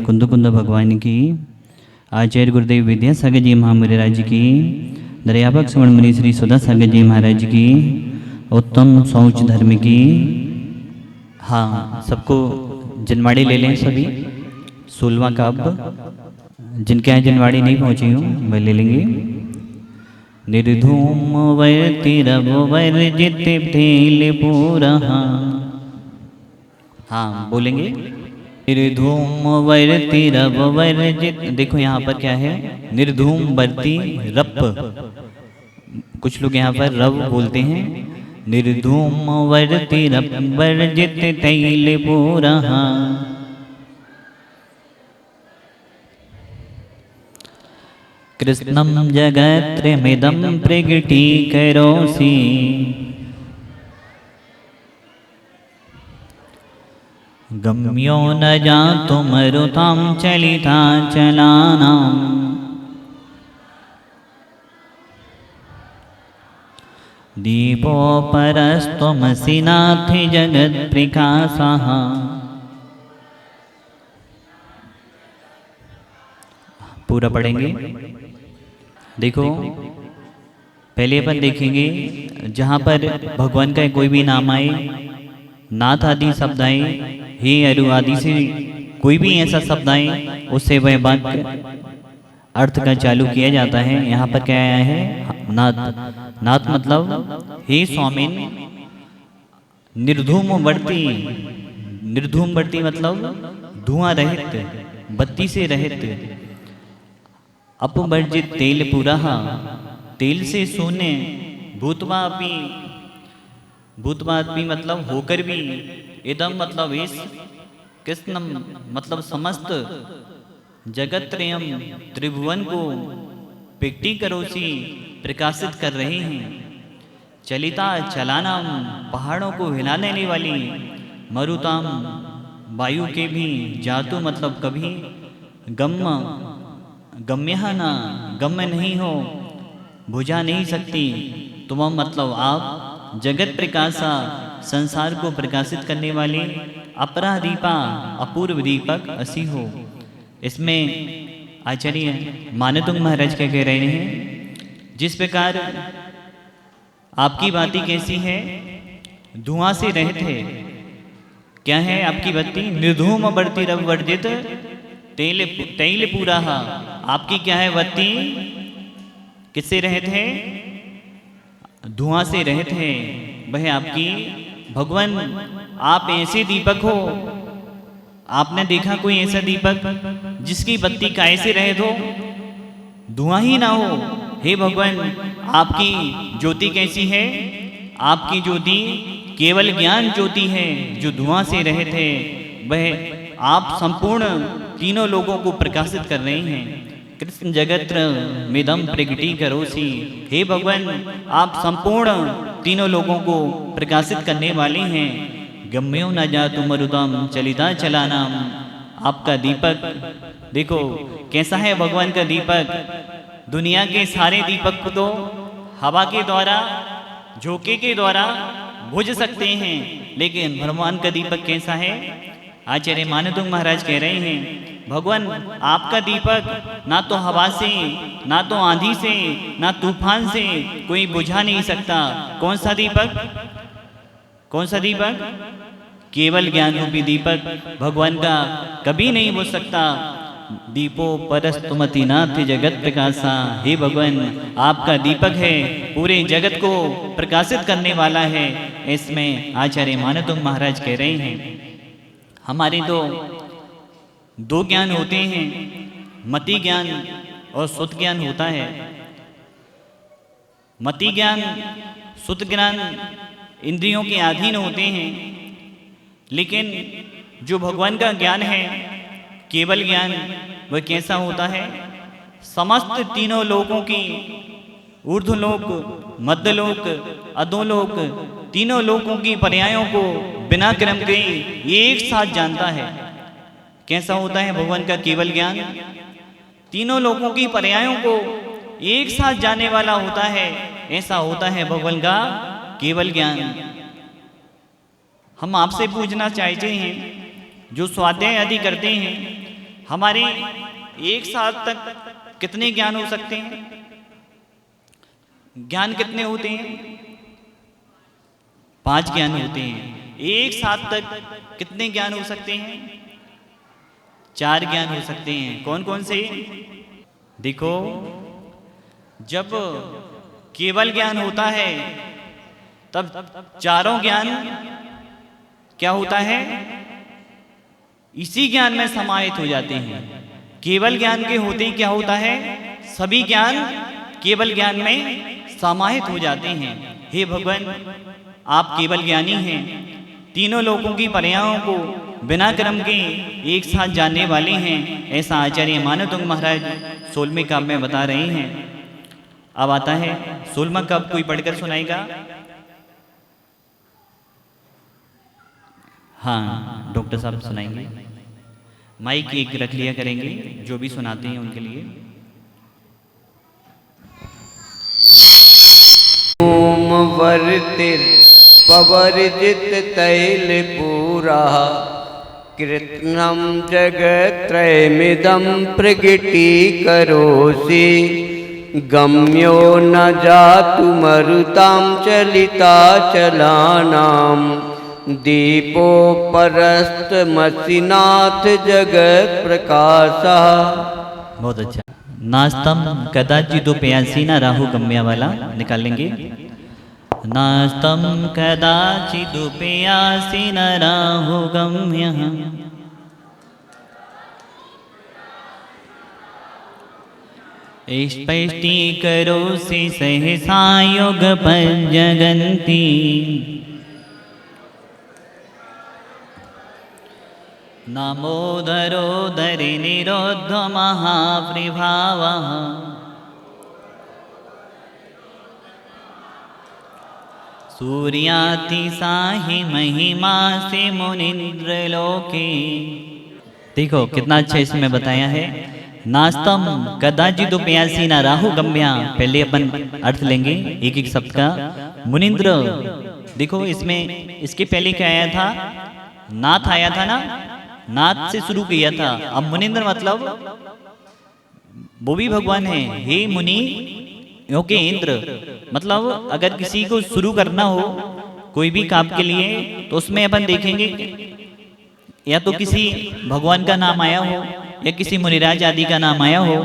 कुंद कुंद भगवान की, आचार्य गुरुदेव विद्यासागर जी महामुरारी जी की, दरियापक श्रवण मुनि श्री सुधा सागर जी महाराज की, उत्तम शौच धर्म की। हाँ, सबको जनवाड़ी ले लें सभी। 16वां का अब जिनके यहाँ जनवाड़ी नहीं पहुँची हूँ वह ले लेंगे। निर्धूम वर्तिरव वर्जित तेल पूरा। हाँ बोलेंगे, निर्धूम वर्तिरव वर्जित। देखो यहाँ पर क्या है, निर्धूम वर्ती रप, कुछ लोग यहाँ पर रव बोलते हैं। निर्धूम वर्ति रप वर्जित तैल पूरा। कृष्णं जगत्रयमिदं प्रगटीकरोषि। गम्यो न जातु मरुतां चलिता चलानाम्। दीपोपरस्त्वमसि नाथि जगत्प्रकाशः। पूरा पढ़ेंगे। देखो पहले अपन देखेंगे जहाँ पर भगवान का कोई भी नाम आए, नाथ आदि शब्द आए, हे अरु आदि से कोई भी ऐसा शब्द आए, उससे वह वाक्य अर्थ का चालू किया जाता है। यहाँ पर क्या आया है, नाथ। नाथ मतलब हे स्वामिन निर्धूम वर्ती। निर्धूम वर्ती मतलब धुआं रहित, बत्ती से रहित। अपवर्जित तेल पूरा, तेल से शून्य। भूतवापी, भूतवापी मतलब होकर भी। इदम मतलब इस, कृष्णम मतलब समस्त, जगत्रयम त्रिभुवन को प्रकटीकरोषि प्रकाशित कर रहे हैं। चलिता चलाना पहाड़ों को हिला देने वाली। मरुताम वायु के भी। जातु मतलब कभी। गम्य गम्य ना, गम्य नहीं हो, बुझा नहीं सकती। तुम मतलब आप। जगत प्रकाशा संसार को प्रकाशित करने वाले। अपरा दीपा अपूर्व दीपक असी हो। इसमें आचार्य मानतुंग महाराज क्या कह रहे हैं, जिस प्रकार आपकी बाती कैसी है, धुआं से रहित है। क्या है आपकी बत्ती, निर्धूम वर्ति रव वर्जित तैल पूरा। आपकी क्या है बत्ती, किससे रहित है, धुआं से रहित है। वह आपकी भगवान, आप ऐसे दीपक हो। आपने देखा कोई ऐसा दीपक जिसकी बत्ती काय से रहित हो, धुआं ही ना हो। हे भगवान, आपकी ज्योति कैसी है, आपकी ज्योति केवल ज्ञान ज्योति है जो धुआं से रहित है। वह आप संपूर्ण तीनों लोगों को प्रकाशित कर रहे हैं। कृष्ण जगत्र मिदम प्रकटीकरोषि। हे भगवान, आप संपूर्ण तीनों लोगों को प्रकाशित करने वाले हैं। गम्यो न जातु मरुतम चलिता चलानाम। आपका दीपक देखो कैसा है, भगवान का दीपक। दुनिया के सारे दीपक को तो हवा के द्वारा, झोंके के द्वारा बुझ सकते हैं, लेकिन भगवान का दीपक कैसा है। आचार्य मानतुंग महाराज कह रहे हैं, भगवान आपका दीपक ना तो हवा से, ना तो आंधी से, ना तूफान से कोई बुझा नहीं सकता। कौन सा दीपक, कौन सा दीपक, केवल ज्ञान रूपी दीपक भगवान का कभी नहीं बुझ सकता। दीपो परस्तुमति नाथ जगत प्रकाशा। हे भगवान, आपका दीपक है, पूरे जगत को प्रकाशित करने वाला है। इसमें आचार्य मानतुंग महाराज कह रहे हैं, हमारे तो दो ज्ञान होते हैं, मति ज्ञान और सुत ज्ञान होता है। मति ज्ञान, सुत ज्ञान इंद्रियों के अधीन होते हैं, लेकिन जो भगवान का ज्ञान है, केवल ज्ञान, वह कैसा होता है, समस्त तीनों लोकों की, ऊर्ध्वलोक, मध्यलोक, अधोलोक, तीनों लोकों की पर्यायों को बिना क्रम के एक साथ जानता है। कैसा होता है भगवान का केवल ज्ञान, तीनों लोकों की पर्यायों को एक साथ जानने वाला होता है। ऐसा होता है भगवान का केवल ज्ञान। हम आपसे पूछना चाहते हैं, जो स्वाध्याय आदि करते हैं, हमारे एक साल तक कितने ज्ञान हो सकते हैं? ज्ञान कितने होते हैं? 5 ज्ञान होते हैं। एक साल तक कितने ज्ञान हो सकते हैं? 4 ज्ञान हो सकते हैं। कौन कौन से? देखो, जब केवल ज्ञान होता है तब चारों ज्ञान क्या होता है? इसी ज्ञान में समाहित हो जाते हैं। केवल ज्ञान के होते ही क्या होता है? सभी ज्ञान केवल ज्ञान में समाहित हो जाते हैं। हे भगवान, आप केवल ज्ञानी हैं। तीनों लोकों की पर्यायों को बिना कर्म के एक साथ जानने वाले हैं। ऐसा आचार्य मानवतुंग महाराज 16वें काव्य में बता रहे हैं। अब आता है 16वां काव्य, कोई पढ़कर सुनाएगा? हाँ, डॉक्टर साहब सुनाएंगे। माइक एक रख लिया करेंगे, जो भी सुनाते हैं उनके लिए। ओम वर्तिर पवर्जित तैल पूरा कृत्स्नं जगत्रयमिदं प्रगिटीकरोषि गम्यो न जातुमरुतां चलिताचलानां दीपो परस्तमसिनाथ जगत प्रकाशः। बहुत अच्छा। नास्तम कदाचिदुपयासी ना राहु गम्या वाला निकाल लेंगे। नास्तम कदाचिदुपयासी न राहु गम्यः स्पष्टीकरोषि सहसा युगपज्जगन्ति नमोदरोदरि निरोध महाप्रभावः सूर्यातिसाहि महिमा से मुनिन्द्र लोके। देखो कितना अच्छा इसमें बताया है। नास्तम कदाचिदुपयासी ना राहु गम्या, पहले अपन अर्थ लेंगे एक एक शब्द का। मुनिन्द्र, देखो इसमें इसके पहले क्या आया था? नाथ आया था ना, नाथ से शुरू किया था। अब मुनिन्द्र मतलब वो भी भगवान है। हे मुनि योगे इंद्र, मतलब अगर किसी को शुरू करना हो कोई भी काम के लिए, तो उसमें अपन देखेंगे या तो किसी भगवान का नाम आया हो या किसी मुनिराज आदि का नाम आया हो,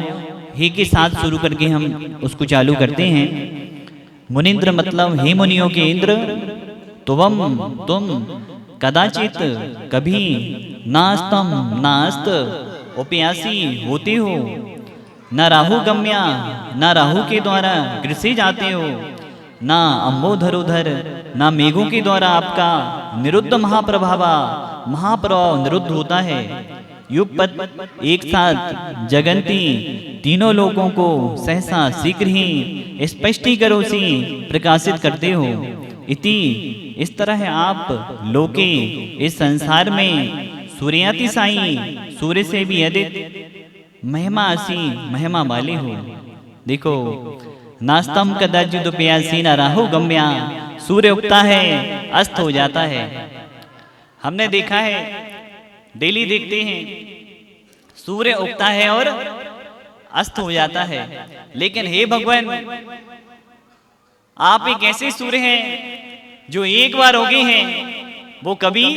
हे के साथ शुरू करके हम उसको चालू करते हैं। मुनिन्द्र मतलब हे मुनियों के इंद्र, तुम कदाचित कभी नास्तम नास्त उपयासी होते हो, न राहु गम्या, न राहु के द्वारा ग्रसे जाते हो, न अम्बोधरोधर, न मेघों के द्वारा आपका निरुद्ध महाप्रभावा, महाप्रभाव निरुद्ध होता है। युगपत एक साथ जगंती, तीनों लोगों को सहसा शीघ्र ही स्पष्टीकरोषि प्रकाशित करते हो। इति इस तरह आप लोके इस संसार में सूर्यातिसाई, सूर्य से भी अधिक महिमासी, महिमा वाले हो। देखो, नास्तम कदाचिदुपयासी ना राहु गम्या, सूर्य उगता है अस्त हो जाता है। हमने देखा है, डेली देखते हैं, सूर्य उगता है और अस्त हो जाता है। लेकिन हे भगवान, आप एक ऐसे सूर्य हैं जो एक बार उगे हैं, वो कभी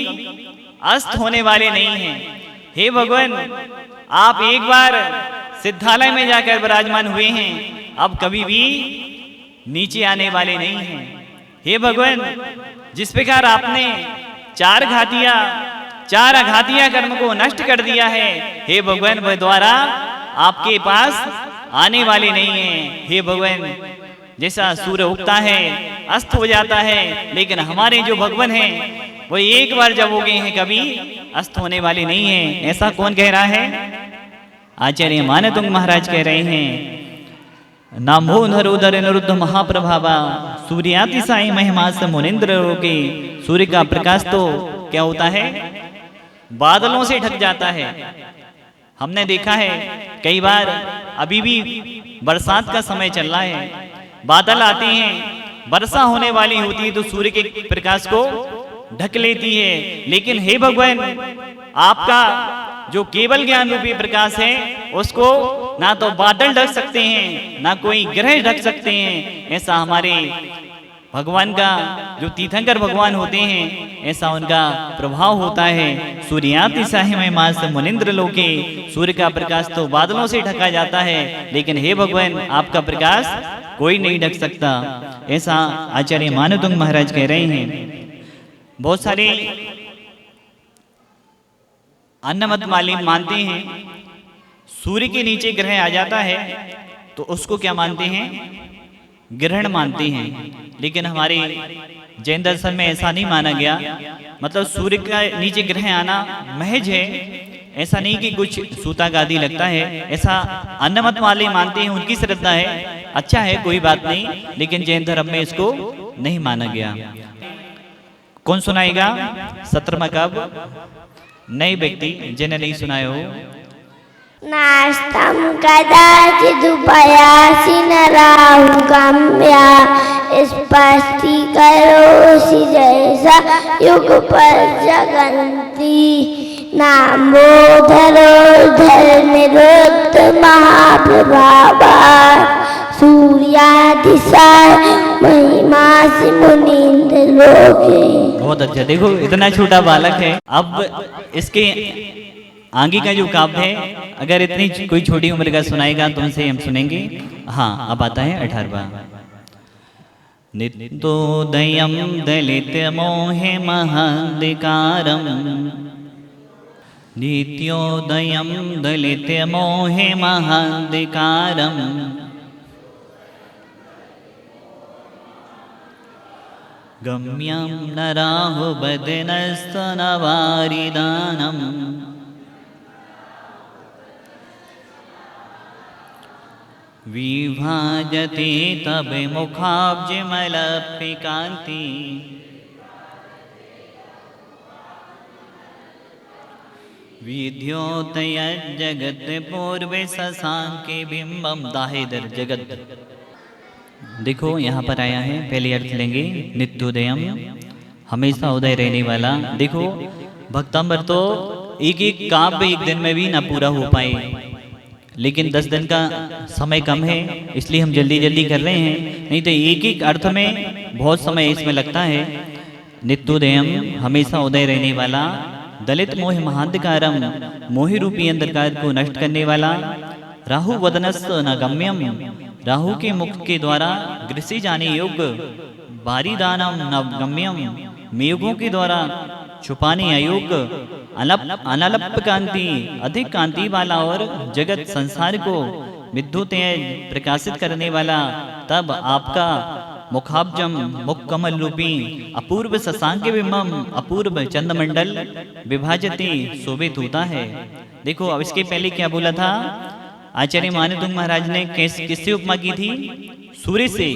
अस्त होने वाले नहीं हैं। हे भगवान, आप एक बार सिद्धालय में जाकर विराजमान हुए हैं, अब कभी भी नीचे आने वाले नहीं हैं। हे भगवान, जिस प्रकार आपने 4 अघातिया कर्म को नष्ट कर दिया है, हे भगवान, वह द्वारा आपके पास आने वाले नहीं हैं। हे भगवान, जैसा सूर्य उगता है अस्त हो जाता है, लेकिन हमारे जो भगवान हैं वो एक बार जब उगे हैं कभी अस्त होने वाले नहीं हैं। ऐसा कौन कह रहा है? आचार्य मानवतुंग महाराज कह रहे हैं। नामोधरोदर निरुद्ध महाप्रभावा सूर्यातिसाई महिमा से मुनिन्द्र लोके। सूर्य का प्रकाश तो क्या होता है? बादलों से ढक जाता है। हमने देखा है कई बार, अभी भी बरसात का समय चल रहा है, बादल आते हैं, वर्षा होने वाली होती है, तो सूर्य के प्रकाश को ढक लेती है। लेकिन हे भगवान, आपका जो केवल ज्ञान रूपी प्रकाश है उसको ना तो बादल ढक सकते हैं, ना कोई ग्रह ढक सकते हैं। ऐसा हमारे भगवान का, जो तीर्थंकर भगवान होते हैं, ऐसा उनका प्रभाव होता है। सूर्याति साहिमे मास मुनिंद्र लोके, सूर्य का प्रकाश तो बादलों से ढका जाता है, लेकिन हे भगवान, आपका प्रकाश कोई नहीं ढक सकता। ऐसा आचार्य मानतुंग महाराज कह रहे हैं। बहुत सारे अन्नमत माली मानते हैं सूर्य के नीचे ग्रह आ जाता है तो उसको क्या मानते हैं? ग्रहण मानते हैं। लेकिन हमारे जैन दर्शन में ऐसा नहीं माना गया। मतलब सूर्य का नीचे ग्रह आना महज है, ऐसा नहीं कि कुछ सूतक आदि लगता है। ऐसा अन्नमत वाले मानते हैं, उनकी श्रद्धा है, अच्छा है, कोई बात नहीं। लेकिन जैन धर्म में इसको नहीं माना गया। कौन सुनाएगा? सत्रमा कब? नए व्यक्ति जिन्हें नहीं सुनाए हो। नास्तं कदाचिदुपयासि न राहुगम्या, स्पष्टीकरोषि जैसा युगपत् जगन्ति। नाम्बोधरोर्धरनिरुद्ध महाप्रभावा, सूर्यातिशय महिमासि मुनीन्द्र लोके। बहुत अच्छा। देखो इतना छोटा बालक है। अब इसके आगे का जो काव्य है, अगर इतनी कोई छोटी उम्र का सुनाएगा तो उनसे हम सुनेंगे। हाँ, अब आता है 18वां। नित्योदयं दलित मोहे महाधिकारम, नित्योदयं दलित मोहे महाधिकारम, गम्यं न राहुबदनस्तनवारिदानम्, विभाजते तब मुखाब्जमलपिकान्ति, विद्योतय जगत पूर्वे शशांके बिंबम। दाहेदर जगत। देखो यहाँ पर आया है, पहले अर्थ लेंगे। नित्योदयम, हमेशा उदय रहने वाला। देखो भक्तांबर तो एक एक काव्य एक दिन में भी ना पूरा हो पाए, लेकिन 10 दिन का समय कम है, इसलिए हम जल्दी जल्दी कर रहे हैं। नहीं तो एक एक अर्थ में बहुत समय इसमें लगता है। नित्योदयम, हमेशा उदय रहने वाला। दलित मोह महांधकारम, मोह रूपी अंधकार को नष्ट करने वाला। राहु वदनस् न गम्यम, राहु के मुख के द्वारा ग्रसे जाने योग्य। बारीदानम न गम्यम, मेघों के द्वारा छुपाने अयोग्य। अनलप कांति, अधिक कांति वाला और जगत संसार को विद्युत प्रकाशित करने वाला। तब आपका मुखाब्जम, मुख कमल रूपी अपूर्व शशांक बिंबम, अपूर्व चंद्रमंडल विभाजते शोभित होता है। देखो अब इसके पहले क्या बोला था आचार्य मानतुंग महाराज ने? किससे उपमा की थी? सूर्य से।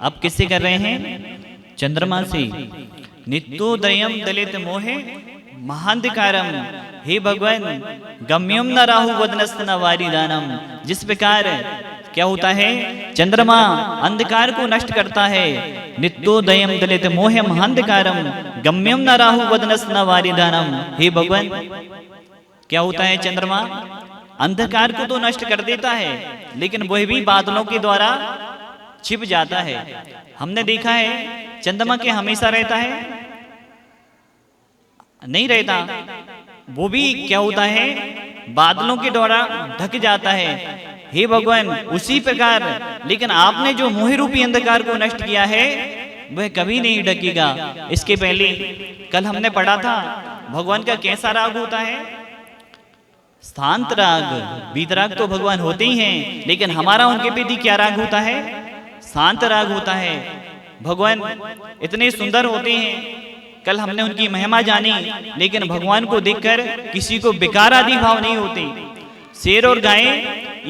अब किससे कर रहे हैं? चंद्रमा से। नित्योदयम दलित मोहे महांधकारम, हे भगवान, गम्यम न राहु वदनस्त न वारिदानम। जिस प्रकार क्या होता है, चंद्रमा अंधकार को नष्ट करता है। नित्योदयम दलित मोहे महांधकारम, गम्यम न राहु वदनस्त न वारिदानम। हे भगवान, क्या होता है? चंद्रमा अंधकार को तो नष्ट कर देता है, लेकिन वह भी बादलों के द्वारा छिप जाता है। हमने देखा है चंद्रमा के हमेशा रहता है? नहीं रहता। वो भी क्या होता है? बादलों के द्वारा ढक जाता है। हे भगवान, उसी प्रकार लेकिन आपने जो मोह रूपी अंधकार को नष्ट किया है वह कभी नहीं ढकेगा। इसके पहले कल हमने पढ़ा था भगवान का कैसा राग होता है? शांत राग। वीतराग तो भगवान होते ही हैं, लेकिन हमारा उनके प्रति क्या राग होता है? शांत राग होता है। भगवान इतने सुंदर होते हैं, कल हमने उनकी महिमा जानी, लेकिन भगवान को देखकर किसी को विकार आदि भाव नहीं होते। शेर और गाय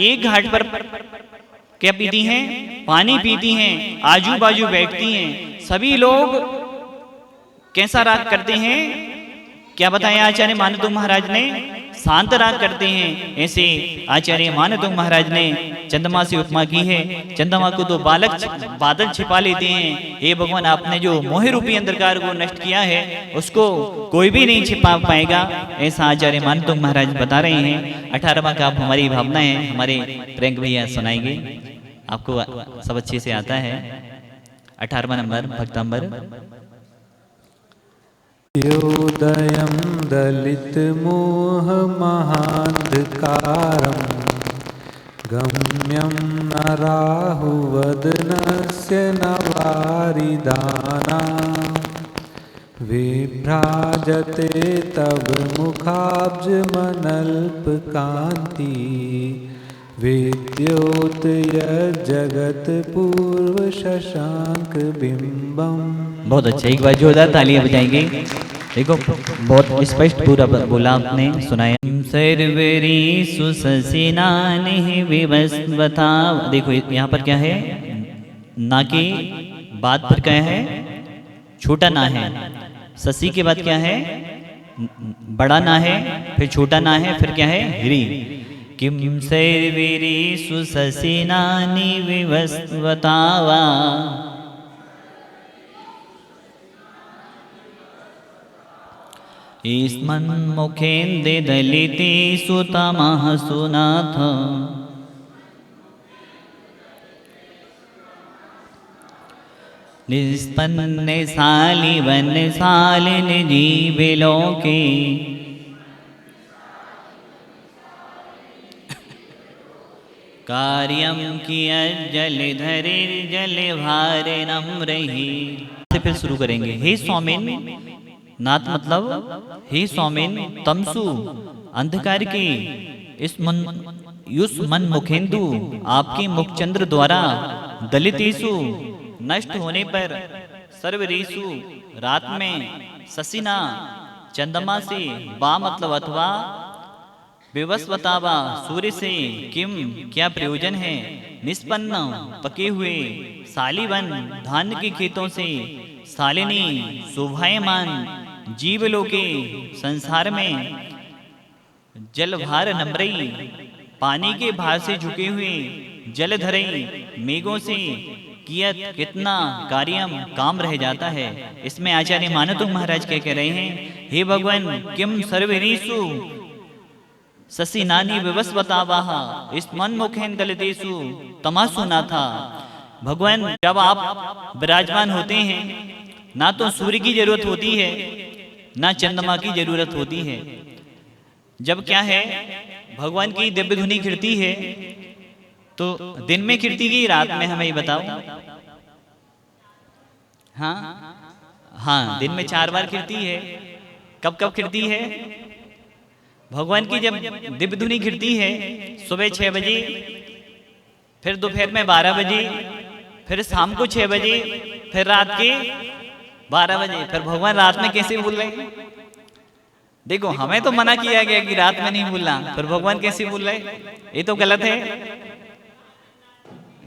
एक घाट पर क्या पीती हैं? पानी पीती हैं, आजू बाजू बैठती हैं। सभी लोग कैसा राग करते हैं? क्या बताया आचार्य मानतुंग महाराज ने? शांत राग करते हैं। ऐसे आचार्य मानतुंग महाराज ने चंद्रमा से उपमा की है। चंद्रमा को तो बादल छिपा लेते हैं। हे भगवान, आपने जो मोह रूपी अंधकार को नष्ट किया है उसको कोई भी नहीं छिपा पाएगा, ऐसा आचार्य मानतुंग महाराज बता रहे हैं। 18वां का आप हमारी भावना है हमारे प्रियंक भैया सुनाएंगे, आपको सब अच्छे से आता है। 18वां नंबर भक्तंबर। योदयं दलित मोह महांधकारं गम्यं न राहुवदनस्य न वारिदाना विभ्राजते तव मुखाब्जमनल्पकान्ति विद्योतय जगत पूर्व शशांक बिंबम। बहुत अच्छा, एक बार जोरदार तालियां बजाएंगे। देखो बहुत स्पष्ट पूरा बोला आपने, सुनाया। सर्वरी सुससिनानि विवस्वता। देखो यहाँ पर क्या है, ना के बाद पर क्या है, छोटा ना है। ससी के बाद क्या है, बड़ा ना है, फिर छोटा ना है, फिर क्या है, ह्री। किम सर्वरी सुससिनानि विवस्वतावा। ईस्मन्मुखेन्दे दलिते सुतमः सुनाथ। निष्पन्ने शालिवन शालिन जीवलोके। कार्यम किया जलधरे जलभार नम्रहि। से फिर शुरू करेंगे। हे स्वामिन, नाथ मतलब हे स्वामिन, तमसु अंधकार के इस मन मुखेंदु आपके मुखचंद्र द्वारा दलितेषु नष्ट होने पर सर्वरेषु रात में ससिना चंद्रमा से बा मतलब अथवा विवस्वतावा सूर्य से किम क्या प्रयोजन है। निष्पन्न पके हुए सालीवन धान के खेतों से सालिनी शोभायमान जीवलोके संसार में जलभार नम्रई पानी के भार से झुके हुए जलधरई मेघों से कियत कितना कार्यम काम रह जाता है। इसमें आचार्य मानतुंग महाराज क्या कह रहे हैं, हे भगवान, किम सर्वरीसु ससिनानि विवस्वतावाह इस मनमुखेन दलितेषु तमासु नाथा। भगवान, जब आप विराजमान होते हैं ना तो सूर्य की जरूरत होती है ना चंद्रमा की जरूरत होती है। जब क्या है, भगवान की दिव्य धुनी खिड़ती है तो दिन में खिड़ती की रात में, हमें बताओ। हाँ, दिन में 4 बार खिड़ती है। कब कब खिड़ती है? भगवान की जब दिव्य धुनी खिड़ती है सुबह 6 बजे, फिर दोपहर में 12 बजे, फिर शाम को 6 बजे, फिर रात के 12 बजे। फिर भगवान रात में कैसे बोल रहे हैं? देखो, हमें तो मना किया गया कि रात में नहीं बोलना, फिर भगवान कैसे बोल रहे? ये तो गलत है।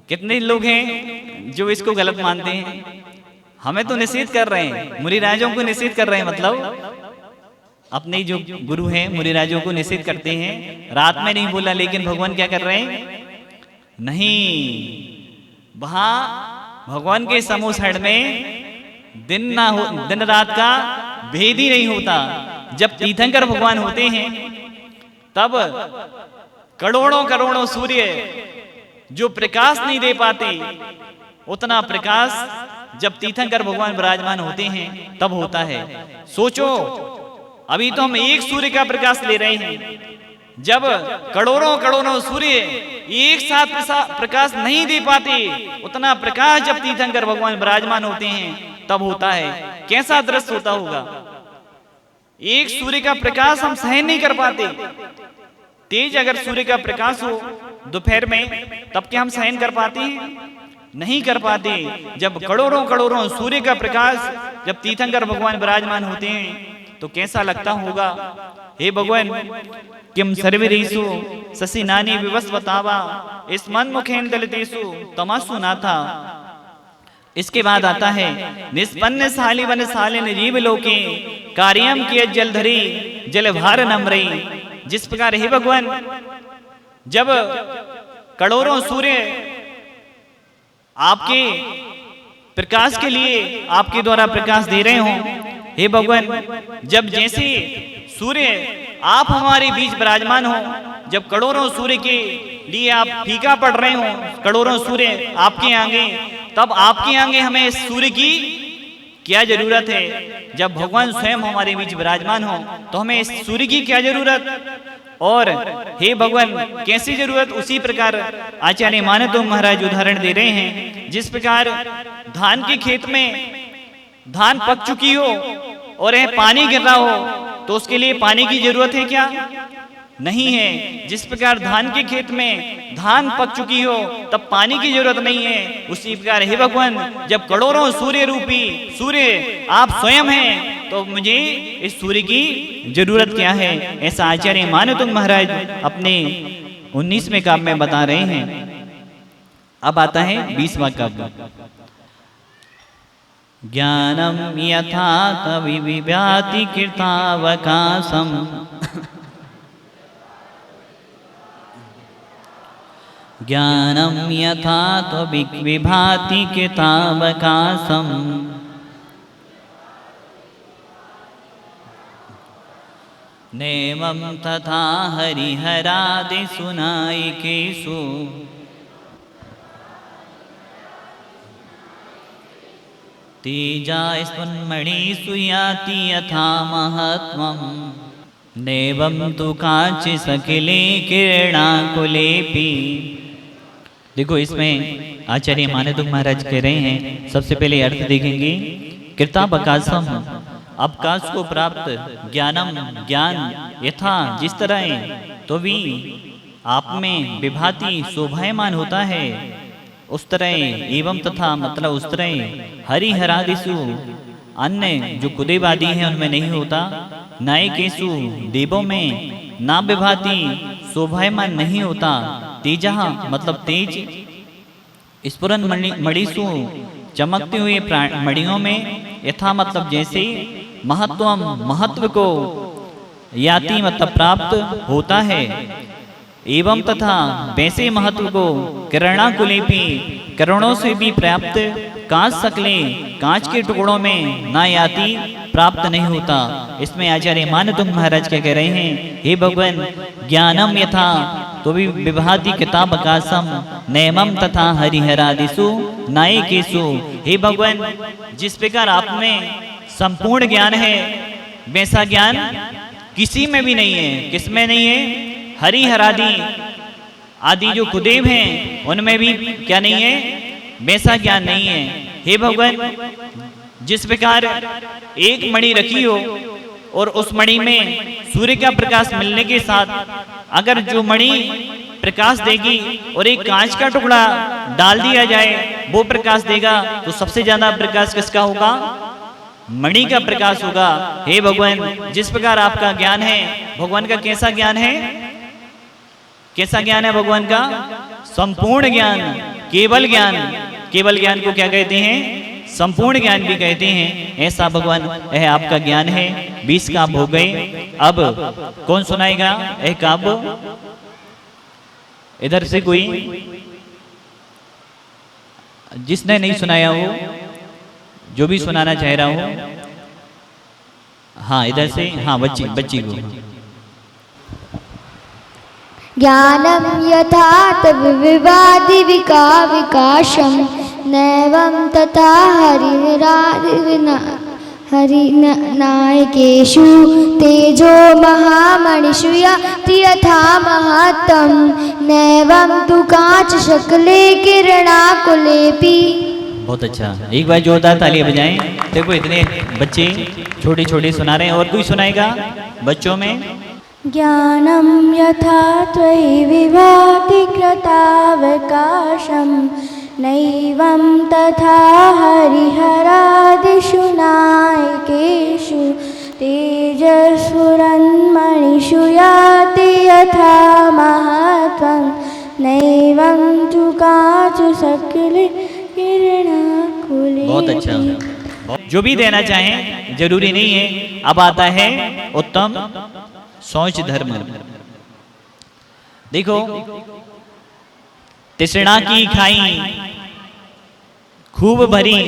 कितने लोग हैं जो इसको गलत मानते हैं। हमें तो निषेध कर रहे हैं, मुनिराजों को निषेध कर रहे हैं। मतलब अपने जो गुरु हैं मुनिराजों को निषेध करते हैं, रात में नहीं बोला, लेकिन भगवान क्या कर रहे हैं? नहीं, वहां भगवान के समूह साइड में दिन रात का भेद ही नहीं होता। जब तीर्थंकर भगवान होते हैं तब करोड़ों करोड़ों सूर्य जो प्रकाश नहीं दे पाते, उतना प्रकाश जब तीर्थंकर भगवान विराजमान होते हैं तब होता है। सोचो, अभी तो हम एक सूर्य का प्रकाश ले रहे हैं, जब करोड़ों करोड़ों सूर्य एक साथ प्रकाश नहीं दे पाते, उतना प्रकाश जब तीर्थंकर भगवान विराजमान होते हैं तब होता है। कैसा दृश्य होता होगा? एक सूर्य का प्रकाश हम सहन नहीं कर पाते। तेज अगर सूर्य का प्रकाश हो दोपहर में, तब क्या हम सहन कर पाते हैं? नहीं कर पाते। जब करोड़ों करोड़ों सूर्य का प्रकाश जब तीर्थंकर भगवान विराजमान होते हैं तो कैसा लगता होगा? हे भगवान, किम सर्वरीसु ससिनानि विवस्वतावा इस मनमुखेन दलितेषु तमासु नाथा। इसके बाद आता है निष्पन्न शालिवन शालिन जीवलोके कार्यम किय जलधरी जलभार नम्रई। जिस प्रकार हे भगवान जब करोड़ों सूर्य आपके प्रकाश के लिए आपके द्वारा प्रकाश दे रहे हों, हे भगवान जब जैसे सूर्य आप हमारे बीच विराजमान हो, जब करोड़ों सूर्य के लिए आप फीका पड़ रहे हो, करोड़ों सूर्य आपके आगे, तब आपके आगे हमें इस सूर्य की क्या जरूरत है? जब भगवान स्वयं हमारे बीच विराजमान हो तो हमें इस सूर्य की क्या जरूरत? और हे भगवान कैसी जरूरत? उसी प्रकार आचार्य मानतो महाराज उदाहरण दे रहे हैं, जिस प्रकार धान के खेत में धान पक चुकी हो और यह पानी गिर रहा हो तो उसके लिए पानी की जरूरत है क्या? नहीं है। जिस प्रकार धान के खेत में धान पक चुकी हो तब पानी की जरूरत नहीं है, उसी प्रकार हे भगवान जब करोड़ों सूर्य रूपी सूर्य आप स्वयं हैं तो मुझे इस सूर्य की जरूरत क्या है? ऐसा आचार्य मानतो महाराज अपने 19वें काव्य में बता रहे हैं। अब आता है 20वां काव्य। ज्ञानम यथा तविभाति कृतावकाशम ज्ञानम यथा तविभाति कृतावकाशम नैवं तथा हरिहरादिषु नायिकेषु तेजा स्फुन्मणिषु याति यथा महत्त्वम् नैवं तु काचित् सकिले किरणाकुलेऽपि। देखो इसमें आचार्य मानतो महाराज कह रहे हैं, सबसे पहले अर्थ देखेंगे कृतावकाशम, अवकाश को प्राप्त, ज्ञानम ज्ञान, यथा जिस तरह तो भी आप में विभाति शोभायमान होता है उस तरह, एवं तथा मतलब उस तरह हरिहरादिषु अन्य जो कुदेव आदि हैं उनमें नहीं होता, नायकेषु देवों में ना विभाति शोभायमान नहीं होता, तेजा मतलब तेज, स्फुरन मणिषु चमकते हुए मणियों में, यथा मतलब जैसे, महत्वम महत्व को, याति मतलब प्राप्त होता है, एवं तथा वैसे महत्व को, किरणाकुलेपि किरणों से भी प्राप्त, कांच सकले कांच के टुकड़ों में ना याति प्राप्त नहीं होता। इसमें आचार्य मानतो महाराज क्या कह रहे हैं, हे भगवान ज्ञानम यथा तो भी विभाति कृतावकाशम नैमम तथा हरिहरादिषु नायिकेषु। हे भगवान जिस प्रकार आप में संपूर्ण ज्ञान है वैसा ज्ञान किसी में भी नहीं है। किसमें नहीं है? हरिहरादि आदि जो कुदेव हैं उनमें भी क्या नहीं है? वैसा ज्ञान नहीं है। हे भगवान जिस प्रकार एक मणि रखी हो और उस मणि में सूर्य का प्रकाश मिलने के साथ अगर जो मणि प्रकाश देगी और एक कांच का टुकड़ा डाल दिया जाए वो प्रकाश देगा, तो सबसे ज्यादा प्रकाश किसका होगा? मणि का प्रकाश होगा। हे भगवान जिस प्रकार आपका ज्ञान है, भगवान का कैसा ज्ञान है? कैसा ज्ञान है भगवान का? संपूर्ण ज्ञान, केवल ज्ञान। केवल ज्ञान को क्या कहते हैं? संपूर्ण ज्ञान भी कहते हैं। ऐसा भगवान यह आपका ज्ञान है। 20 काव्य हो गए। अब कौन सुनाएगा यह काव्य? इधर से कोई जिसने नहीं सुनाया हो, जो भी सुनाना चाह रहा हो, हाँ इधर से, हाँ बच्ची को। ज्ञानम यथा तविभाति विकाशम नैवं तथा हरिनायकेषु तेजो महामणिषु याति यथा महत्तम नैवं तु कांच शकले किरणाकुलेऽपि। बहुत अच्छा, एक बार जोरदार तालियां बजाएं। देखो इतने बच्चे छोटे छोटे सुना रहे हैं। और कोई सुनाएगा बच्चों में? ज्ञानं यथा त्वयि विभाति कृतावकाशं नैवं तथा हरिहरादिषु नायकेषु तेजस्फुरन्मणिषु याति यथा महत्त्वं नैवं तु काचसकले किरणाकुले। बहुत अच्छा, जो भी देना चाहें, जरूरी नहीं है। अब आता है उत्तम शौच धर्म। देखो, तृष्णा की खाई खूब भरी,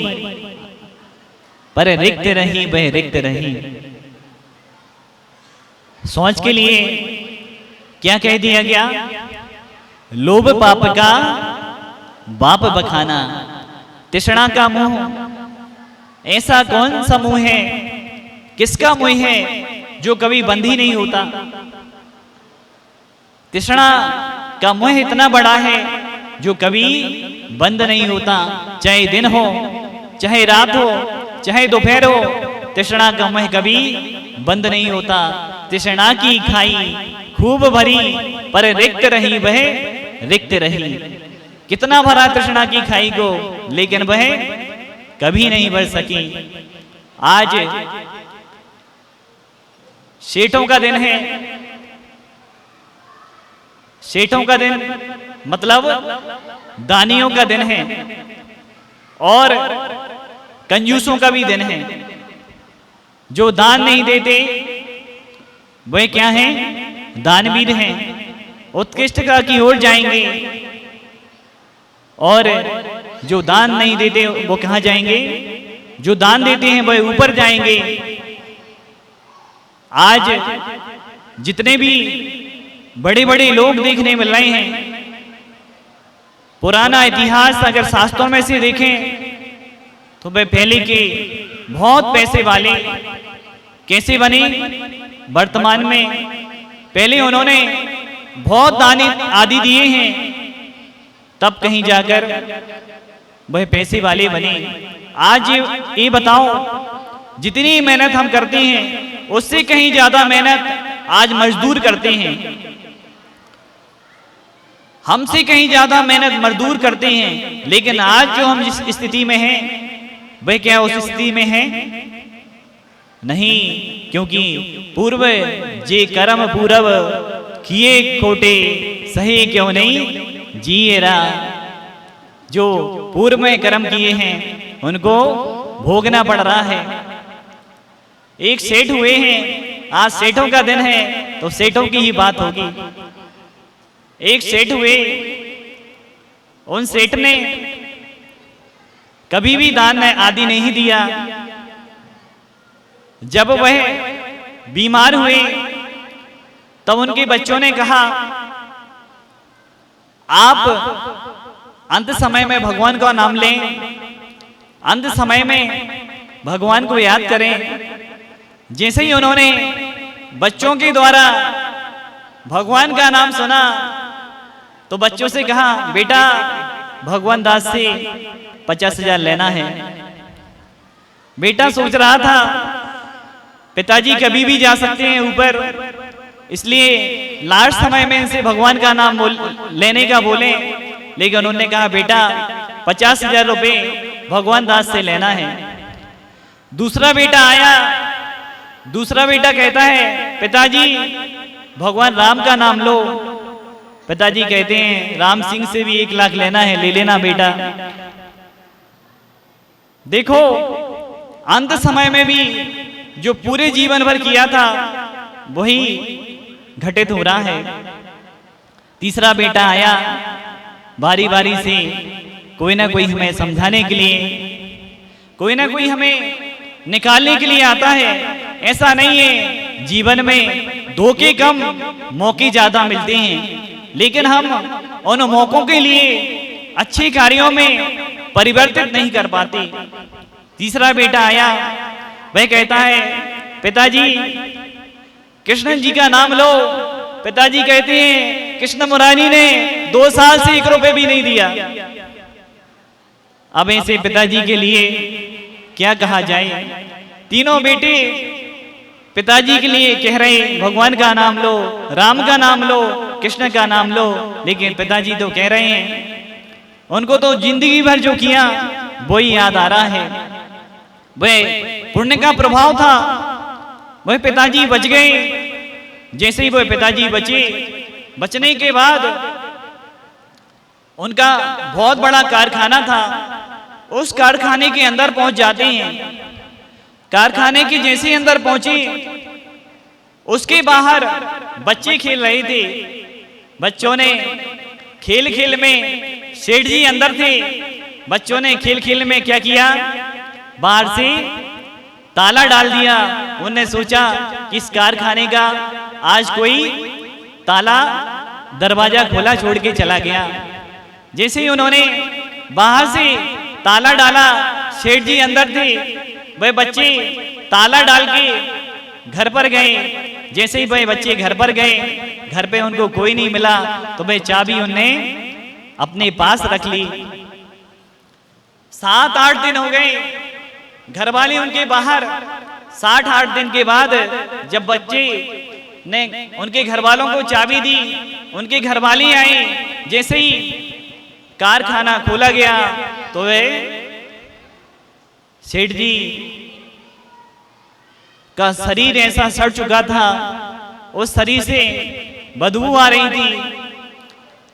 पर रिक्त रही वह रिक्त रही। सोच के लिए क्या कह दिया गया? लोभ पाप का बाप बखाना, तृष्णा का मुंह। ऐसा कौन सा मुंह है, किसका मुंह है जो कभी बंद ही नहीं होता? तृष्णा का मुंह इतना बड़ा है जो कभी बंद नहीं होता, चाहे दिन हो, चाहे रात हो, चाहे दोपहर हो, तृष्णा का मुंह कभी बंद नहीं होता। तृष्णा की खाई खूब भरी, पर रिक्त रही वह रिक्त रही। कितना भरा तृष्णा की खाई को, लेकिन वह कभी नहीं भर सकी। आज सेठों का दिन है। सेठों का दिन मतलब दानियों का दिन है, और कंजूसों का भी दिन है। जो दान नहीं देते वे क्या हैं? दानवीर हैं, उत्कृष्टता की ओर जाएंगे। और जो दान नहीं देते वो कहाँ जाएंगे? जो दान देते हैं वह ऊपर जाएंगे। आज जितने भी बड़े बड़े लोग देखने मिल रहे हैं, पुराना इतिहास अगर शास्त्रों में से देखें तो वे पहले के बहुत पैसे वाले कैसे बने वर्तमान में? पहले उन्होंने बहुत दान आदि दिए हैं, तब कहीं जाकर वह पैसे वाले बने। आज ये बताओ, जितनी मेहनत हम करते हैं उससे कहीं ज्यादा मेहनत आज मजदूर करते हैं। हमसे कहीं ज्यादा मेहनत मजदूर करते हैं, लेकिन आज जो हम जिस स्थिति में हैं वह क्या उस स्थिति में है? नहीं, क्योंकि पूर्व जे कर्म पूरब किए खोटे, सही क्यों नहीं जिए रा। जो पूर्व में कर्म किए हैं उनको भोगना पड़ रहा है। एक सेठ हुए हैं, आज सेठों का दिन है तो सेठों की ही बात होगी। एक सेठ हुए, उन सेठ ने कभी भी दान आदि नहीं दिया। जब वह बीमार हुए तब उनके बच्चों ने कहा, आप अंत समय में भगवान का नाम लें, अंत समय में भगवान को याद करें। जैसे ही उन्होंने बच्चों के द्वारा भगवान का नाम सुना तो बच्चों से कहा, बेटा भगवान दास से 50,000 लेना है। बेटा सोच रहा था पिताजी कभी भी जा सकते हैं ऊपर, इसलिए लास्ट समय में इनसे भगवान का नाम लेने का बोले, लेकिन उन्होंने कहा, बेटा 50,000 रुपए भगवान दास से लेना है। दूसरा बेटा आया, दूसरा बेटा कहता है, पिताजी भगवान राम का नाम लो। पिताजी कहते हैं, राम सिंह से भी 1 लाख लेना है, ले लेना बेटा। देखो, अंत समय में भी जो पूरे जीवन भर किया था वही घटित हो रहा है। तीसरा बेटा आया, बारी बारी से कोई ना कोई हमें समझाने के लिए, कोई ना कोई हमें निकालने के लिए आता है। ऐसा नहीं है, जीवन में धोखे कम मौके ज्यादा मिलते हैं, लेकिन हम उन मौकों के लिए अच्छे कार्यों में परिवर्तित नहीं कर पाते। तीसरा बेटा आया, वह कहता है, पिताजी कृष्ण जी का नाम लो। पिताजी कहते हैं, कृष्ण मुरारी ने 2 साल से 1 रुपए भी नहीं दिया। अब ऐसे पिताजी के लिए क्या कहा जाए? तीनों बेटे पिताजी के लिए कह रहे, भगवान का नाम लो, राम का नाम लो, कृष्ण का नाम लो, लेकिन पिताजी तो कह रहे हैं, उनको तो जिंदगी भर जो किया वही याद आ रहा है। वह पुण्य का प्रभाव था, वह पिताजी बच गए। जैसे ही वह पिताजी बचे, बचने के बाद उनका बहुत बड़ा कारखाना था, उस कारखाने के अंदर पहुंच जाते हैं। कारखाने के जैसे ही अंदर पहुंचे, उसके बाहर बच्चे खेल रहे थे। बच्चों ने खेल खेल में, सेठ जी अंदर थे, बच्चों ने खेल खेल में क्या किया, बाहर से ताला डाल दिया। उन्होंने सोचा कि इस कारखाने का आज कोई ताला दरवाजा खोला छोड़ के चला गया। जैसे ही उन्होंने बाहर से ताला डाला, सेठ जी अंदर थे, वह बच्चे ताला डाल के घर पर गए। जैसे ही वह बच्चे घर पर गए, घर पे उनको कोई नहीं मिला, तो वह चाबी उनने अपने पास रख ली। 7-8 दिन हो गए, घर वाले उनके बाहर। 7-8 दिन के बाद जब बच्चे ने उनके घर वालों को चाबी दी, उनके घर वाले आए। जैसे ही कारखाना खोला गया तो वे सेठ जी का शरीर ऐसा सड़ चुका था, उस शरीर से बदबू आ रही थी।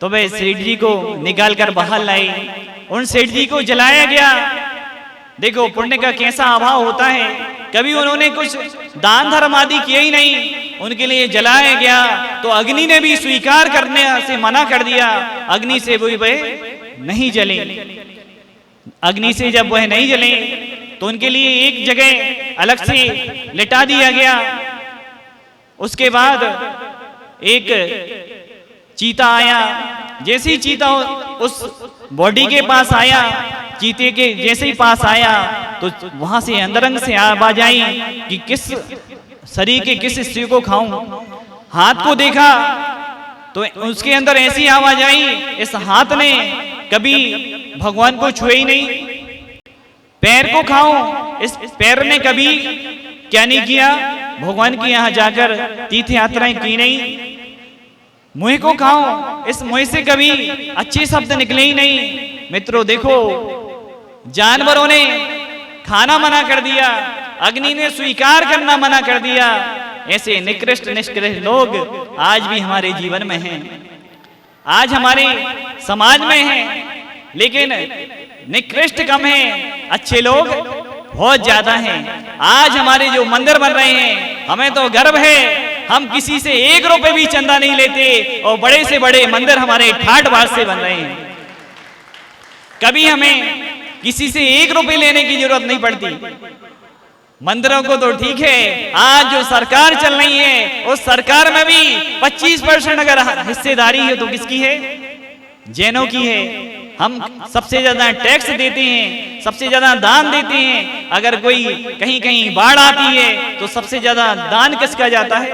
तो वे सेठ जी को निकालकर बाहर लाई, उन सेठ जी को जलाया गया। देखो पुण्य का कैसा अभाव होता है। कभी उन्होंने कुछ दान धर्म आदि किए ही नहीं, उनके लिए जलाया गया। तो अग्नि ने भी स्वीकार करने से मना कर दिया, अग्नि से वह नहीं जले। अग्नि से जब वह नहीं जले तो उनके लिए एक जगह अलग से लिटा दिया गया। उसके बाद एक चीता आया। जैसे ही चीता उस बॉडी के पास आया, चीते के जैसे ही पास आया तो वहां से अंदरंग से आवाज आई कि किस शरीर के किस हिस्से को खाऊं। हाथ को देखा तो उसके अंदर ऐसी आवाज आई, इस हाथ ने कभी भगवान को छुए ही नहीं। पैर को खाऊं, इस पैर ने कभी क्या नहीं किया, भगवान के यहाँ जाकर तीर्थ यात्राएं की नहीं। मुंह को खाऊं, इस मुंह से कभी अच्छे शब्द निकले ही नहीं। मित्रों देखो, जानवरों ने खाना मना कर दिया, अग्नि ने स्वीकार करना मना कर दिया। ऐसे निकृष्ट निष्कृष्ट लोग आज भी हमारे जीवन में हैं, आज हमारे समाज में हैं। लेकिन निकृष्ट कम है, अच्छे लोग बहुत ज्यादा हैं। आज हमारे जो मंदिर बन रहे हैं, हमें तो गर्व है, हम किसी से 1 रुपए भी चंदा नहीं लेते और बड़े से बड़े मंदिर हमारे ठाट बाट से बन रहे हैं। कभी हमें किसी से 1 रुपए लेने की जरूरत नहीं पड़ती। मंदिरों को तो ठीक है, आज जो सरकार चल रही है उस सरकार में भी 25% अगर हिस्सेदारी है तो किसकी है? जैनों की है। हम सबसे ज्यादा टैक्स देते हैं, सबसे ज्यादा दान देते हैं। अगर कोई कहीं कहीं बाढ़ आती है तो सबसे ज्यादा दान किसका जाता है?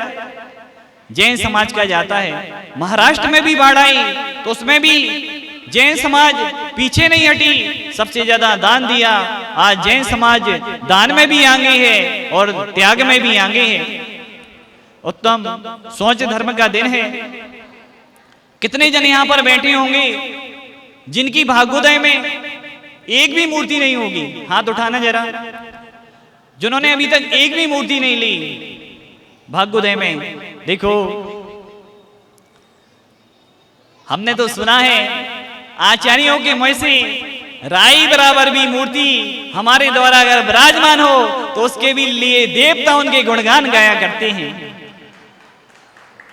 जैन समाज का जाता है। महाराष्ट्र में भी बाढ़ आई तो उसमें भी जैन समाज पीछे नहीं हटी, सबसे ज्यादा दान दिया। आज जैन समाज दान में भी आगे है और त्याग में भी आगे है। उत्तम सोच धर्म का दिन है। कितने जन यहाँ पर बैठे होंगे जिनकी भाग्योदय में एक भी मूर्ति नहीं होगी? हाथ उठाना जरा, जिन्होंने अभी तक एक भी मूर्ति नहीं ली भाग्योदय में। देखो, हमने तो सुना है आचार्यों के मुंह से राई बराबर भी मूर्ति हमारे द्वारा अगर विराजमान हो तो उसके भी लिए देवता उनके गुणगान गाया करते हैं।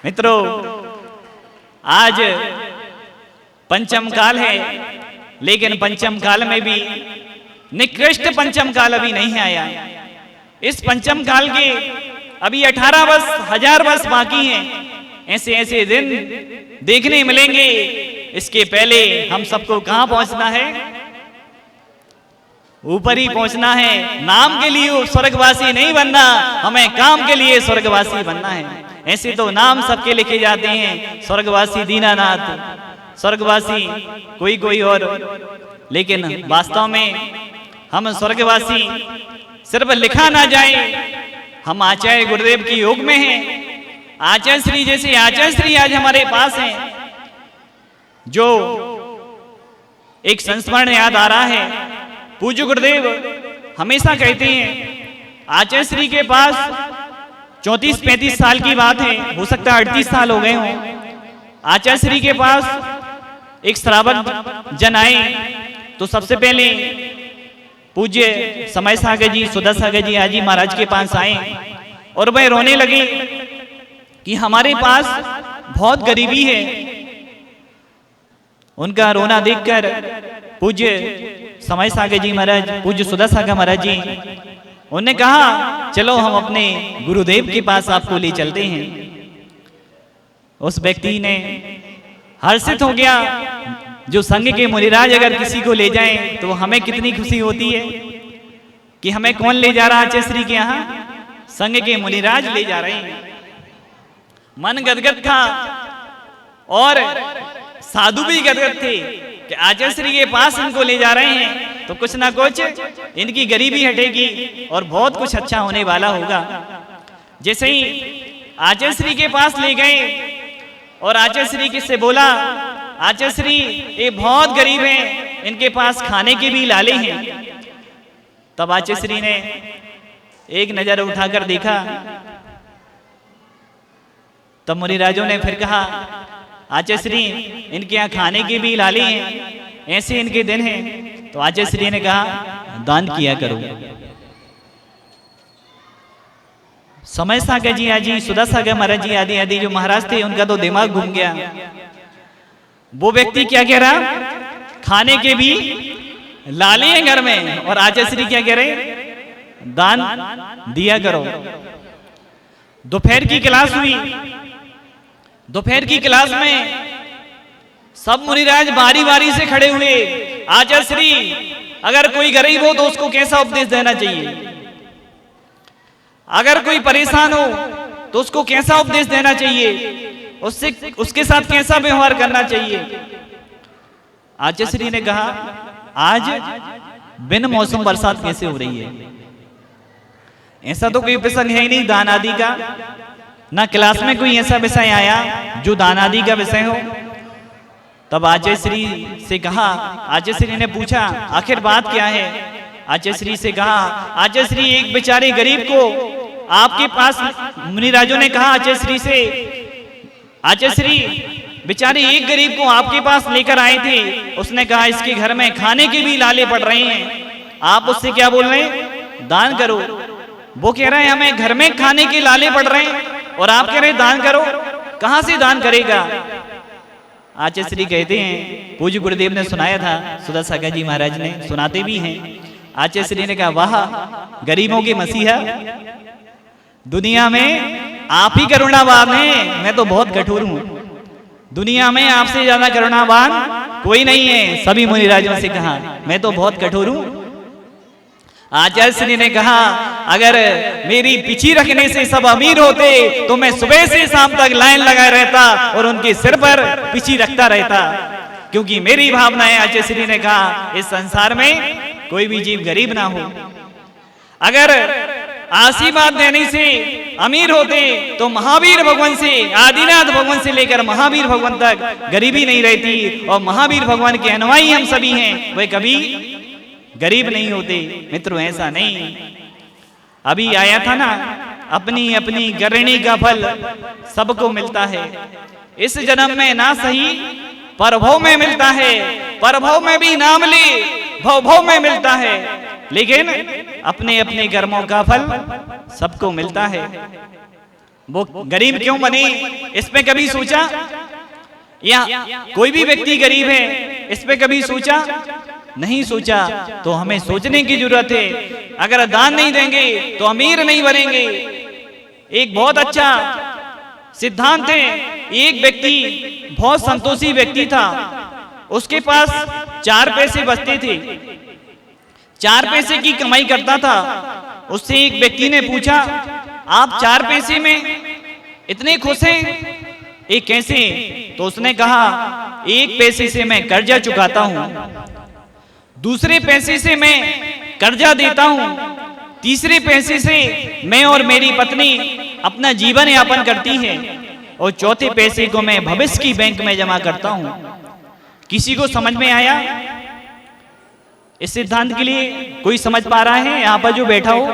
मित्रों, आज पंचम काल है, लेकिन पंचम काल में भी निकृष्ट पंचम काल अभी नहीं आया। इस पंचम काल के अभी 18 वर्ष 1000 वर्ष बाकी हैं। ऐसे ऐसे दिन देखने मिलेंगे। इसके पहले हम सबको कहां पहुंचना है? ऊपर ही पहुंचना है। नाम के लिए स्वर्गवासी नहीं बनना, हमें काम के लिए स्वर्गवासी बनना है। ऐसे तो नाम सबके लिखे जाते हैं, स्वर्गवासी दीनानाथ, स्वर्गवासी कोई कोई और, लेकिन वास्तव में हम स्वर्गवासी सिर्फ लिखा ना जाए। हम आचार्य गुरुदेव की योग में हैं। आचार्य श्री जैसे आचार्य श्री आज हमारे पास हैं, जो एक संस्मरण याद आ रहा है। पूज्य गुरुदेव हमेशा कहते हैं, आचार्य श्री के पास 34-35 साल की बात है, हो सकता है 38 साल हो गए हों। आचार्य श्री के पास एक श्रावक जन आए तो सबसे पहले पूज्य समय सागर जी, सुधा सागर जी आजी महाराज के पास आए और वह रोने लगे कि हमारे पास बहुत गरीबी है, उनका रोना देखकर पूज्य समय सागर जी महाराज, पूज्य सुधा सागर महाराज जी, उन्होंने कहा चलो हम अपने गुरुदेव के पास आपको ले चलते हैं। उस व्यक्ति ने हर्षित हो गया, जो संघ के मुनिराज अगर किसी को ले जाएं तो हमें कितनी खुशी होती है कि हमें कौन ले जा रहा है, आचार्य श्री के यहाँ संघ के मुनिराज ले जा रहे हैं। मन गदगद था और साधु भी गदगद थे कि आचार्य श्री के पास इनको ले जा रहे हैं तो कुछ ना कुछ इनकी गरीबी हटेगी और बहुत कुछ अच्छा होने वाला होगा। जैसे ही आचार्य श्री के पास ले गए और आचार्य श्री किससे बोला, आचार्य श्री ये बहुत गरीब हैं, इनके पास खाने के भी लाले हैं। तब आचार्य श्री ने एक नजर उठाकर देखा, तब मुनिराजों ने फिर कहा आचार्य श्री इनके यहाँ खाने के भी लाले हैं, ऐसे इनके दिन हैं। तो आचार्य श्री ने कहा दान किया करो। समय सागर जी आजी, सुधा सागर महाराज जी आदि आदि जो महाराज थे, उनका तो दिमाग घूम गया। वो व्यक्ति क्या कह रहा, खाने के भी लाले हैं घर में, और आचार्य श्री क्या कह रहे, दान दिया करो। दोपहर की क्लास हुई। दोपहर की क्लास में सब मुनिराज बारी बारी से खड़े हुए। आचार्य श्री अगर कोई गरीब हो तो उसको कैसा उपदेश देना चाहिए, अगर कोई परेशान हो तो उसको कैसा उपदेश देना चाहिए, उसके साथ कैसा व्यवहार करना चाहिए। आचार्य श्री ने कहा आज बिन मौसम बरसात कैसे हो रही है, ऐसा तो कोई प्रसंग है ही नहीं दान आदि का, ना क्लास में कोई ऐसा विषय आया जो दान आदि का विषय हो। तब आचार्य श्री से कहा, आचार्य श्री ने पूछा आखिर बात क्या है। आचार्य श्री से कहा, आचार्य श्री एक बेचारे गरीब को आपके पास, मुनिराजों ने कहा आचार्य श्री से, आचार्य श्री बेचारे एक गरीब को आपके पास लेकर आए थे, उसने कहा इसके घर में खाने के भी लाले पड़ रहे हैं, आप उससे क्या बोल रहे हैं, दान करो। वो कह रहे हैं हमें घर में खाने के लाले पड़ रहे हैं और आप कह रहे हैं दान करो, कहां से दान करेगा। आचार्य श्री कहते हैं, पूज्य गुरुदेव ने सुनाया था, सुधा सागर जी महाराज ने सुनाते भी हैं। आचार्य श्री ने कहा वाह गरीबों के मसीहा, दुनिया में आप ही करुणावान हैं, मैं तो बहुत कठोर हूं, दुनिया में आपसे ज्यादा करुणावान कोई नहीं है। सभी मुनिराजों से कहा मैं तो बहुत कठोर हूं। आचार्य श्री ने कहा अगर मेरी पिछी रखने से सब अमीर होते तो मैं सुबह से शाम तक लाइन लगाए रहता और उनके सिर पर पिछी रखता रहता, क्योंकि मेरी भावना है, आचार्य श्री ने कहा इस संसार में कोई भी जीव गरीब ना हो। अगर आशीर्वाद देने से अमीर होते तो महावीर भगवान से, आदिनाथ भगवान से लेकर महावीर भगवान तक गरीबी नहीं रहती, और महावीर भगवान के अनुयायी हम सभी हैं, वे कभी गरीब नहीं होते। मित्रों ऐसा नहीं, अभी आया था ना, अपनी अपनी करनी का फल सबको मिलता है। इस जन्म में ना सही परभव में मिलता है, परभव में भी ना मिले भव भव में मिलता है, लेकिन अपने अपने कर्मों का फल सबको मिलता है। वो गरीब क्यों बने, इस पे कभी सोचा, या कोई भी व्यक्ति गरीब है इस पे कभी सोचा, नहीं सोचा। तो हमें सोचने की जरूरत है। अगर दान नहीं देंगे तो अमीर नहीं बनेंगे। एक बहुत अच्छा सिद्धांत है, एक व्यक्ति बहुत संतोषी व्यक्ति था, उसके पास 4 पैसे बचते थे, 4 पैसे की कमाई करता था। उससे एक व्यक्ति ने पूछा आप 4 पैसे में इतने खुश हैं, ये कैसे? तो उसने कहा 1 पैसे से मैं कर्जा चुकाता हूं, दूसरे पैसे से मैं कर्जा देता हूं, तीसरे पैसे से मैं और मेरी पत्नी अपना जीवन यापन करती है, और चौथे पैसे को मैं भविष्य की बैंक में जमा करता हूं। किसी को समझ में आया इस सिद्धांत के लिए? कोई समझ पा रहा है यहां पर जो बैठा हो?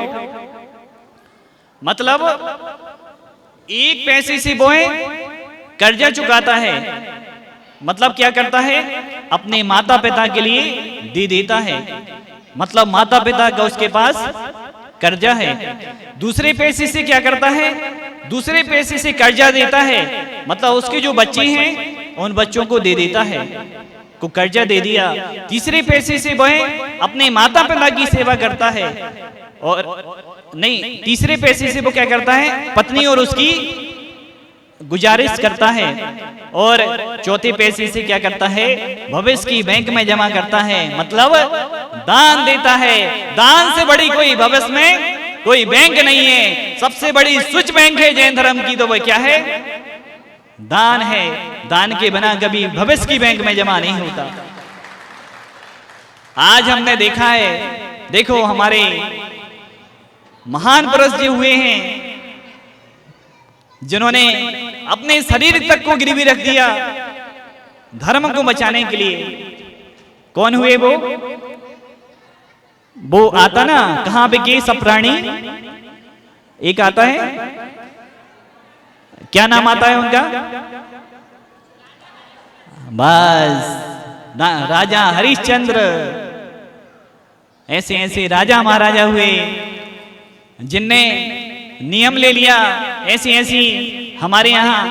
मतलब 1 पैसे से वो कर्जा चुकाता है, मतलब क्या करता है, अपने माता पिता के लिए दे देता है, मतलब माता पिता का उसके पास कर्जा है। दूसरे पैसे से क्या करता है, दूसरे पैसे से कर्जा देता है, मतलब उसके जो बच्चे हैं उन बच्चों को दे देता है। को कर्जा दे दिया, तीसरे पैसे से वह अपने माता पिता की सेवा करता है, और नहीं, तीसरे पैसे से वो क्या करता है, पत्नी और उसकी गुजारिश करता है, और चौथे पैसे से क्या करता है, भविष्य की बैंक में जमा करता है, मतलब दान देता है। दान से बड़ी कोई भविष्य में कोई बैंक नहीं है। सबसे बड़ी स्विच बैंक है जैन धर्म की, तो वह क्या है, दान है। दान के बिना कभी भविष्य की बैंक में जमा नहीं होता। आज हमने देखा है, देखो हमारे महान पुरुष जो हुए हैं, जिन्होंने अपने शरीर तक को गिरवी रख दिया धर्म को बचाने के लिए। कौन हुए वो आता ना, कहां पे के सब प्राणी, एक आता है, क्या नाम आता है उनका, बस राजा हरिश्चंद्र। ऐसे ऐसे राजा महाराजा हुए जिनने नियम ले लिया। ऐसी ऐसी हमारे यहाँ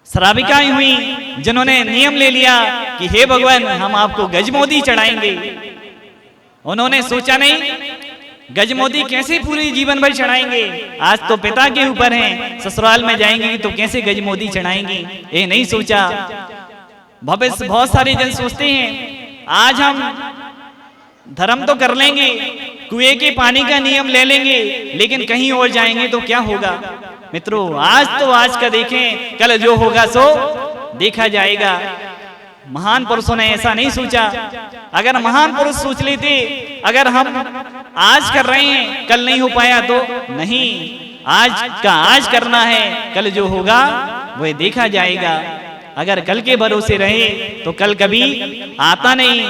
श्राविकाएं हुई जिन्होंने नियम ले लिया कि हे भगवान, हम आपको गजमोदी चढ़ाएंगे। उन्होंने सोचा नहीं गजमोदी कैसे पूरी जीवन भर चढ़ाएंगे, आज तो पिता के ऊपर हैं, ससुराल में जाएंगे तो कैसे गजमोदी चढ़ाएंगे, ये नहीं सोचा। भविष्य बहुत सारे जन सोचते हैं आज हम धर्म तो कर लेंगे, कुएं के पानी का नियम ले लेंगे, लेकिन कहीं और जाएंगे तो क्या होगा। मित्रों, आज तो आज का देखें, कल जो होगा सो देखा जाएगा। महान पुरुषों ने ऐसा नहीं सोचा। अगर महान पुरुष सोच लेते, अगर हम आज कर रहे हैं कल नहीं हो पाया तो नहीं, आज का आज करना है, कल जो होगा वह देखा जाएगा। अगर कल के भरोसे रहे तो कल कभी आता नहीं,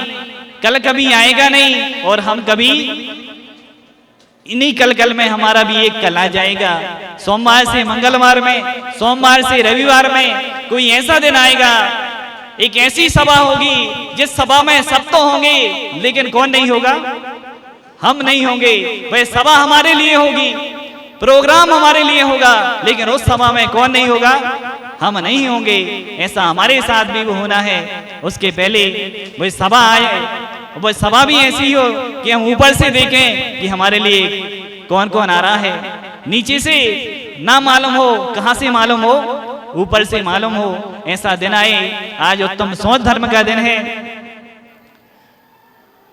कल कभी आएगा नहीं, और हम कभी इन्हीं कल में हमारा भी एक कल आ जाएगा। सोमवार से मंगलवार में, सोमवार से रविवार में कोई ऐसा दिन आएगा, एक ऐसी सभा होगी जिस सभा में सब तो होंगे, लेकिन कौन नहीं होगा, हम नहीं होंगे। वह सभा हमारे लिए होगी, प्रोग्राम हमारे लिए होगा, लेकिन उस सभा में कौन नहीं होगा, हम नहीं होंगे। ऐसा हमारे साथ भी वो होना है। उसके पहले वह सभा आए, वह सभा भी ऐसी हो कि हम ऊपर से देखें कि हमारे लिए कौन कौन आ रहा है, नीचे से ना मालूम हो, कहां से मालूम हो, ऊपर से मालूम हो। ऐसा दिन आए। आज उत्तम सोच धर्म का दिन है,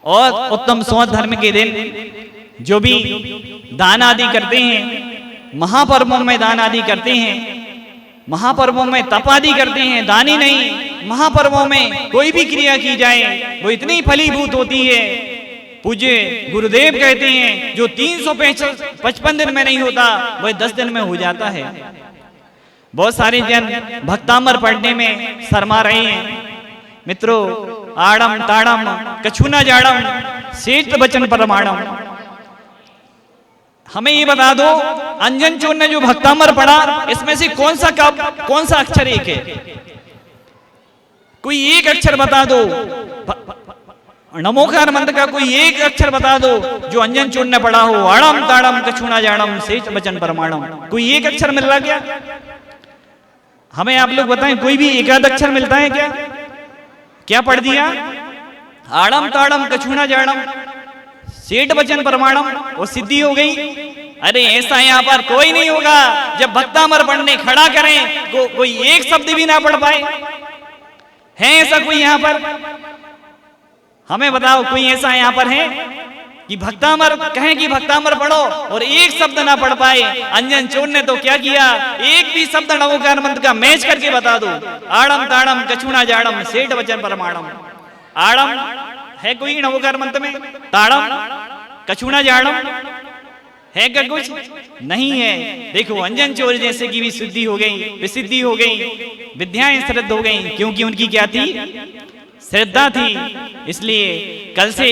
और उत्तम सोच धर्म के दिन जो भी दान आदि करते हैं, महापर्वों में दान आदि करते हैं, महापर्वों में तप आदि करते हैं, दानी नहीं, महापर्वों में कोई भी क्रिया की जाए वो इतनी फलीभूत होती है। पूज्य गुरुदेव कहते हैं जो 355 दिन में नहीं होता वह 10 दिन में हो जाता है। बहुत सारे जन भक्तामर पढ़ने में शर्मा रहे हैं। मित्रों, आड़म ताड़म कछुना जाड़म श्रेष्ठ वचन परमाणम। हमें ये बता दो, अंजन चोर ने जो भक्तामर पढ़ा, इसमें से कौन सा अक्षर एक है? कोई एक अक्षर बता दो, नमोकार मंत्र का कोई एक अक्षर बता दो जो अंजन चोर ने पढ़ा हो। आड़म ताड़म कछुना जाड़म श्रेष्ठ वचन परमाणम, कोई एक अक्षर मिल रहा क्या? हमें आप लोग बताएं, कोई भी एक आध अक्षर मिलता है क्या? क्या पढ़ दिया? आड़म ताड़म कछुना जाड़म सेठ वचन प्रमाणम, वो सिद्धि हो गई। अरे ऐसा यहाँ पर कोई नहीं होगा। जब भक्तामर पढ़ने खड़ा करें कोई एक शब्द भी ना पढ़ पाए, है ऐसा कोई यहाँ पर? हमें बताओ, कोई ऐसा यहाँ पर है कि भक्तामर कहें कि भक्तामर पढ़ो और एक शब्द ना पढ़ पाए? अंजन चोर ने तो क्या किया, एक भी शब्द नवोकार मंत्र का मैच करके बता दो। आड़म ताड़म कछुना जाड़म सेठ वचन परमाणम। आड़म है कोई नवोकार मंत्र में? ताड़म कछुना जाड़म है क्या? कुछ नहीं है। देखो, अंजन चोर जैसे की भी सिद्धि हो गई, विसिद्धि हो गई, विद्याएं श्रद्ध हो गई, क्योंकि उनकी क्या थी? श्रद्धा थी। इसलिए कल से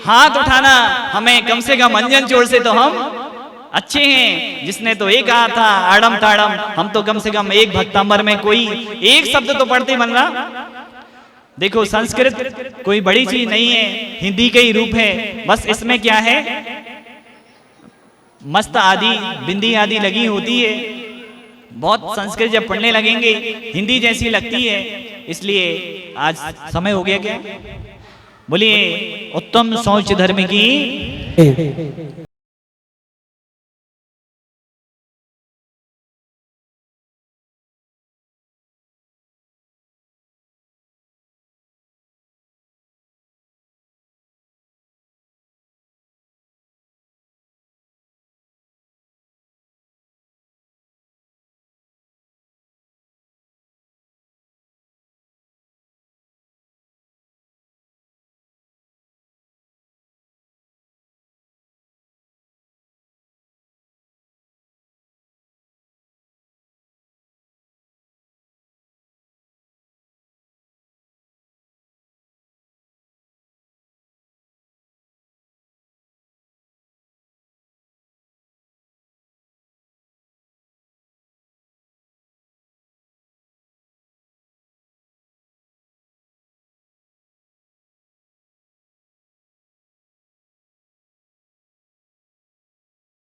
हाथ उठाना, हमें कम से कम अंजन चोर से तो हम अच्छे हैं, जिसने तो एक कहा था आड़म ताड़म, हम तो कम से कम एक भक्तामर में कोई एक शब्द तो पढ़ते बन रहा। देखो, संस्कृत कोई बड़ी चीज नहीं है, हिंदी का ही रूप है। बस इसमें क्या है, मस्त आदि बिंदी आदि लगी होती है, बहुत संस्कृत जब पढ़ने लगेंगे हिंदी जैसी लगती है, इसलिए आज समय हो गया क्या? बोलिए उत्तम सोच धर्म की।